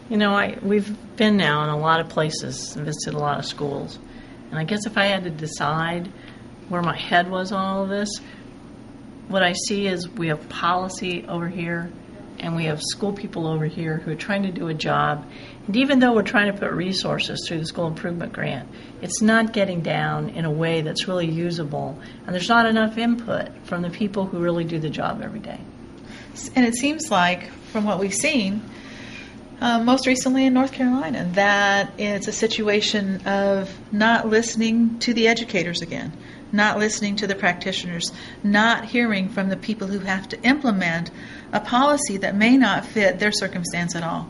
We've been now in a lot of places and visited a lot of schools. And I guess if I had to decide where my head was on all of this, what I see is we have policy over here and we have school people over here who are trying to do a job. And even though we're trying to put resources through the school improvement grant, it's not getting down in a way that's really usable. And there's not enough input from the people who really do the job every day. And it seems like, from what we've seen, most recently in North Carolina, that it's a situation of not listening to the educators again, not listening to the practitioners, not hearing from the people who have to implement a policy that may not fit their circumstance at all.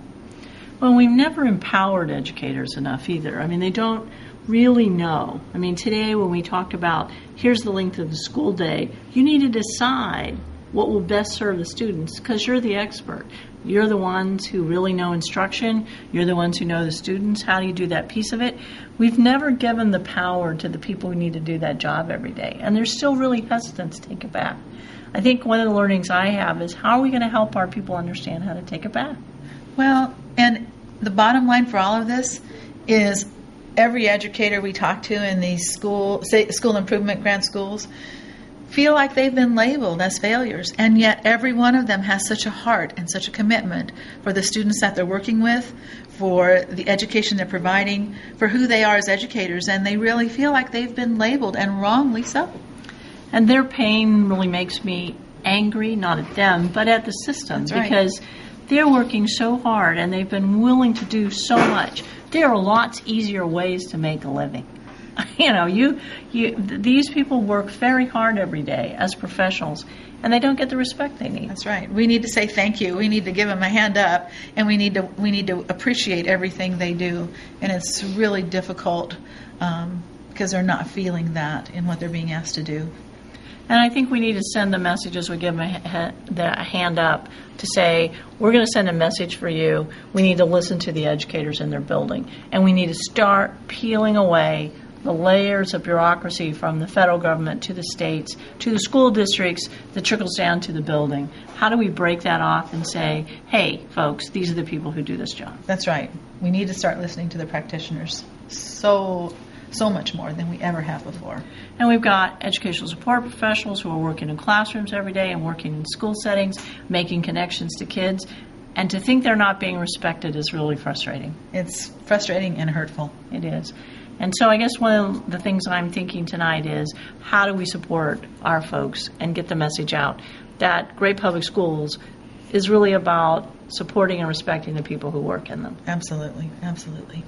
Well, we've never empowered educators enough either. I mean, they don't really know. I mean, today when we talked about here's the length of the school day, you need to decide what will best serve the students because you're the expert. You're the ones who really know instruction. You're the ones who know the students. How do you do that piece of it? We've never given the power to the people who need to do that job every day. And they're still really hesitant to take it back. I think one of the learnings I have is how are we going to help our people understand how to take it back? Well, and the bottom line for all of this is every educator we talk to in these school improvement grant schools feel like they've been labeled as failures, and yet every one of them has such a heart and such a commitment for the students that they're working with, for the education they're providing, for who they are as educators, and they really feel like they've been labeled, and wrongly so. And their pain really makes me angry, not at them, but at the system. That's right. Because they're working so hard and they've been willing to do so much. There are lots easier ways to make a living. These people work very hard every day as professionals, and they don't get the respect they need. That's right. We need to say thank you. We need to give them a hand up, and we need to appreciate everything they do. And it's really difficult because they're not feeling that in what they're being asked to do. And I think we need to send the message as we give them a hand up to say, we're going to send a message for you. We need to listen to the educators in their building, and we need to start peeling away the layers of bureaucracy from the federal government to the states, to the school districts, that trickles down to the building. How do we break that off and say, hey, folks, these are the people who do this job? That's right. We need to start listening to the practitioners so much more than we ever have before. And we've got educational support professionals who are working in classrooms every day and working in school settings, making connections to kids. And to think they're not being respected is really frustrating. It's frustrating and hurtful. It is. And so I guess one of the things I'm thinking tonight is how do we support our folks and get the message out that great public schools is really about supporting and respecting the people who work in them. Absolutely, absolutely.